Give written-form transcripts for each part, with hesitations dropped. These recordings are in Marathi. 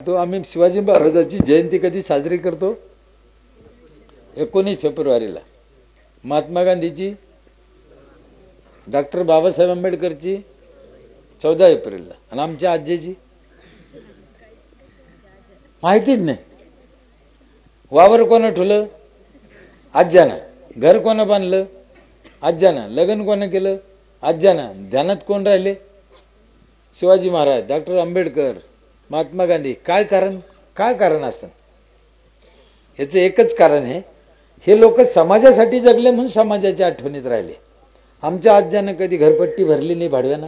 तो आम्ही शिवाजी महाराजांची जयंती कधी साजरी करतो? 19 फेब्रुवारीला. महात्मा गांधीची, डॉक्टर बाबासाहेब आंबेडकरची 14 एप्रिलला. आणि आमच्या आजीची माहितीच नाही. वावर कोण ठुलं? आज्यानं. घर कोण बांधलं? आज्यानं. लग्न कोण केलं? आज्यानं. ध्यानात कोण राहिले? शिवाजी महाराज, डॉक्टर आंबेडकर, महात्मा गांधी. काय कारण असतं? याचं एकच कारण आहे, हे लोक समाजासाठी जगले म्हणून समाजाच्या आठवणीत राहिले. आमच्या आज्यानं कधी घरपट्टी भरली नाही भाडव्यानं,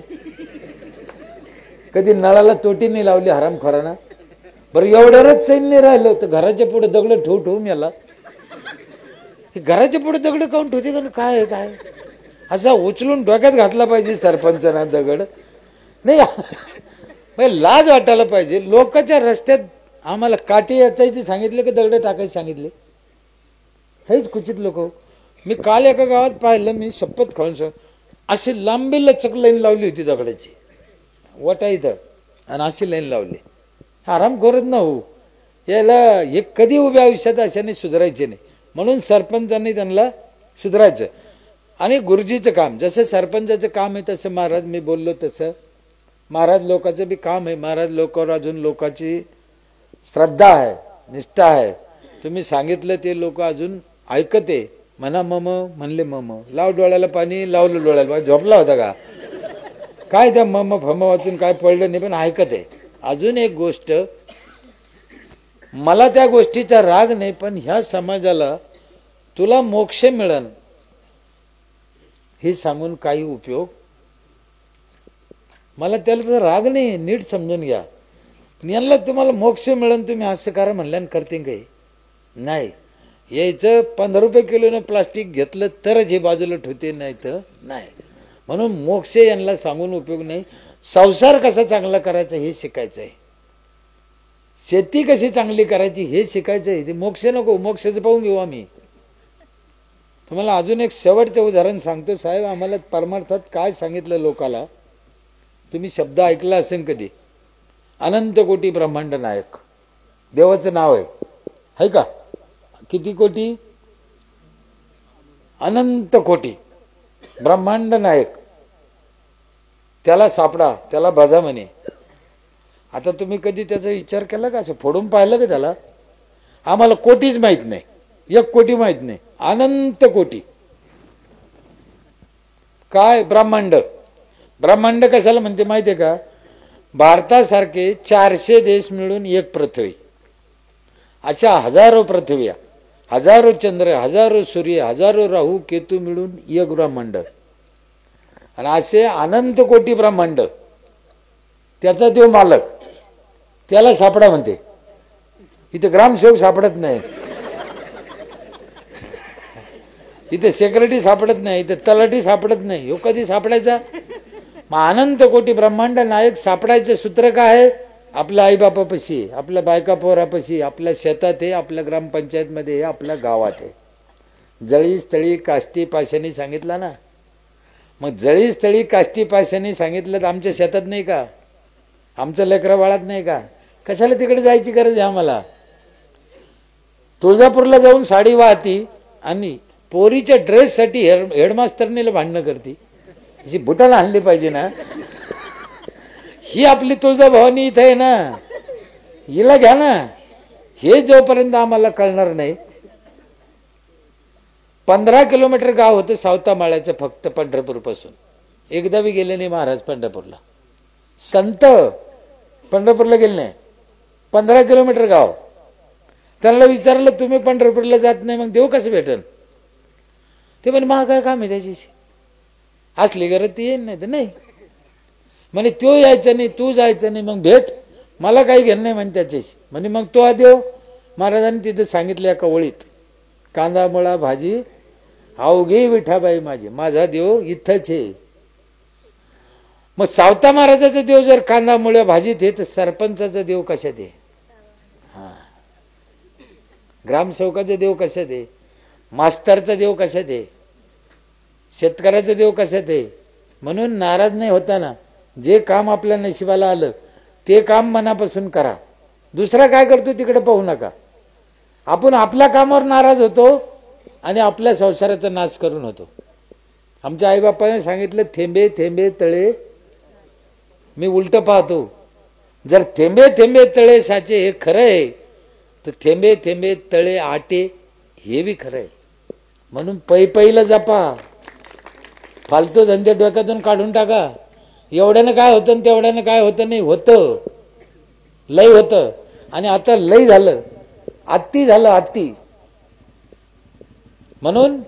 कधी नळाला तोटी नाही लावली हरामखोरानं. बरं एवढ्यावरच चैन नाही राहिलं तर घराच्या पुढे दगड ठेवून याला. घराच्या पुढे दगड काऊन ठेवते का? काय काय असा उचलून डोक्यात घातला पाहिजे सरपंचांना दगड. नाही लाज वाटायला पाहिजे. लोकांच्या रस्त्यात आम्हाला काठी याचायची सांगितले की दगड टाकायचे सांगितले? हेच कुचित लोक. मी काल एका गावात पाहिलं, मी शपथ खाऊन सांग, अशी लांबी लचक लाईन लावली होती दगडाची वटा इथं, आणि अशी लाईन लावली. आराम करत ना हो याला. हे कधी उभ्या आयुष्यात अशाने सुधारायचे नाही, म्हणून सरपंचांनी त्यांना सुधारायचं. आणि गुरुजीचं काम जसं सरपंचाचं काम आहे तसं महाराज, मी बोललो तसं महाराज लोकांचं बी काम आहे. महाराज लोकांवर अजून लोकांची श्रद्धा आहे, निष्ठा आहे. तुम्ही सांगितलं ते लोक अजून ऐकते. म्हणा मम म्हणले मम, लाव डोळ्याला पाणी, लावलं डोळ्याला पाणी. झोपला होता का काय? त्या मम फम वाचून काय पडलं नाही, पण ऐकते. अजून एक गोष्ट, मला त्या गोष्टीचा राग नाही, पण ह्या समाजाला तुला मोक्ष मिळन हे सांगून काही उपयोग. मला त्याला राग नाही, नीट समजून घ्या. पण यांना तुम्हाला मोक्ष मिळून तुम्ही असं करा म्हणल्यान करते काही नाही. यायचं 15 रुपये किलोनं प्लास्टिक घेतलं तरच हे बाजूला ठेवते, नाही तर नाही. म्हणून मोक्ष यांना सांगून उपयोग नाही. संसार कसा चांगला करायचा हे शिकायचं आहे, शेती कशी चांगली करायची हे शिकायचं आहे. ते मोक्ष नको, मोक्षाचं पाहून घेऊ आम्ही. तुम्हाला अजून एक शेवटचं उदाहरण सांगतो. साहेब, आम्हाला परमार्थात काय सांगितलं लोकाला, तुम्ही शब्द ऐकला असेल कधी? अनंत कोटी ब्रह्मांड नायक देवाचं नाव आहे का? किती कोटी? अनंत कोटी ब्रह्मांड नायक. त्याला सापडा, त्याला भजा म्हणे. आता तुम्ही कधी त्याचा विचार केला का? असं फोडून पाहिलं का त्याला? आम्हाला कोटीच माहित नाही, 1 कोटी माहित नाही. अनंत कोटी काय? ब्रह्मांड. ब्रह्मांड कशाला म्हणते माहिती आहे का? भारतासारखे 400 देश मिळून एक पृथ्वी, अशा हजारो पृथ्व्या, हजारो चंद्र, हजारो सूर्य, हजारो राहू केतू मिळून एक ब्रह्मांड. आणि असे अनंत कोटी ब्रह्मांड. त्याचा देव मालक, त्याला सापडा म्हणते. इथे ग्रामसेवक सापडत नाही, इथे सेक्रेटरी सापडत नाही, इथे तलाठी सापडत नाही. हो कधी सापडायचा? मग अनंत कोटी ब्रह्मांड नायक सापडायचं सूत्र काय आहे? आपल्या आईबापापाशी, आपल्या बायका पोरापाशी, आपल्या शेतात आहे, आपल्या ग्रामपंचायतमध्ये आहे, आपल्या गावात आहे. जळी स्थळी काष्टी पाशानी सांगितलं ना. मग जळी स्थळी काष्टी पाशानी सांगितलं तर आमच्या शेतात नाही का? आमचं लेकरं बाळात नाही का? कशाला तिकडे जायची गरज आहे आम्हाला? तुळजापूरला जाऊन साडी वाहती आणि पोरीच्या ड्रेससाठी हेडमास्टरनीला भांडणं करते. अशी बुटाला आणली पाहिजे ना. ही आपली तुळजाभवानी इथं आहे ना, हिला घ्या ना. हे जोपर्यंत आम्हाला कळणार नाही. 15 किलोमीटर गाव होतं सावतामाळ्याचं फक्त पंढरपूर पासून. एकदा बी गेले नाही महाराज पंढरपूरला. संत पंढरपूरला गेले नाही. 15 किलोमीटर गाव. त्यांना विचारलं तुम्ही पंढरपूरला जात नाही, मग देव कसं भेटल? ते म्हणे मग काय काम आहे त्याच्याशी, असली गरज ती येईन, नाही तर नाही. म्हणे तो यायचा नाही, तू जायचं नाही, मग भेट, मला काही घेणं नाही म्हणे त्याच्याशी. म्हणे मग तो देव. महाराजांनी तिथे सांगितलं एका ओळीत, कांदा मुळा भाजी अवघी विठाबाई माझी, माझा देव इथंच आहे. मग सावता महाराजाचा देव जर कांदा मुळ्या भाजीत आहे, तर सरपंचाचा देव कशात आहे? हा, ग्रामसेवकाचा देव कशात आहे? मास्तरचा देव कशात आहे? शेतकऱ्याचा देव कशात आहे? म्हणून नाराज नाही होताना जे काम आपल्या नशिबाला आलं ते काम मनापासून करा. दुसरा काय करतो तिकडे पाहू नका. आपण आपल्या कामावर नाराज होतो आणि आपल्या संसाराचा नाश करून होतो. आमच्या आईबापाने सांगितलं थेंबे थेंबे तळे. मी उलटं पाहतो. जर थेंबे थेंबे तळे साचे हे खरं आहे तर थेंबे थेंबे तळे आटे हे बी खरं आहे. म्हणून पैला जपा. फालतू धंदे डोक्यातून काढून टाका. एवढ्यानं काय होतं आणि तेवढ्यानं काय होतं नाही. होतं, लय होतं. आणि आता लय झालं, अति झालं, अति. म्हणून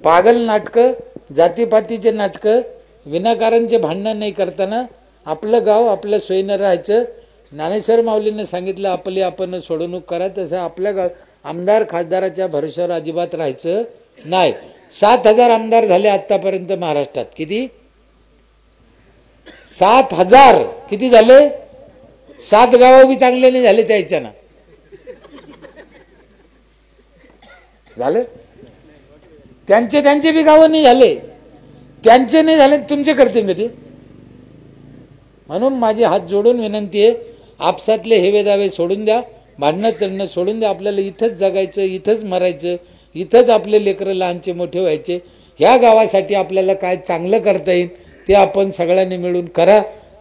पागल नाटकं, जातीपातीचे नाटकं, विनाकारणचे भांडणं नाही करताना आपलं गाव आपल्या सोयीनं राहायचं. ज्ञानेश्वर माऊलींनी सांगितलं आपली आपण सोडवणूक करा. तसं आपल्या गाव आमदार खासदाराच्या भरोश्यावर अजिबात राहायचं नाही. 7,000 आमदार झाले आतापर्यंत महाराष्ट्रात. किती? 7,000. किती झाले? 7 गाव बी चांगले नाही झाले त्याच्यानं. झालं? त्यांचे बी गावं नाही झाले. त्यांचे नाही झाले, तुमचे करतील कधी? म्हणून माझी हात जोडून विनंती आहे, आपसातले हेवे दावे सोडून द्या, भांडणं तडणं सोडून द्या. आपल्याला इथंच जगायचं, इथंच मरायचं, इथंच आपले लेकरं लहानचे मोठे व्हायचे. ह्या गावासाठी आपल्याला काय चांगलं करता येईल ते आपण सगळ्यांनी मिळून करा.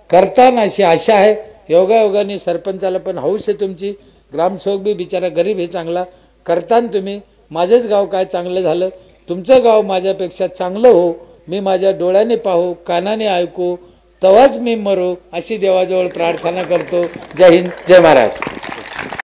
करताना अशी आशा आहे. योगायोगाने सरपंचाला पण हौस आहे तुमची. ग्रामसेवक बी बिचारा गरीब आहे चांगला. करताना तुम्ही माझंच गाव काय चांगलं झालं, तुमचं गाव माझ्यापेक्षा चांगलं हो, मी माझ्या डोळ्याने पाहू, कानाने ऐकू, तेव्हाच मी मरो, अशी देवाजवळ प्रार्थना करतो. जय हिंद, जय महाराष्ट्र.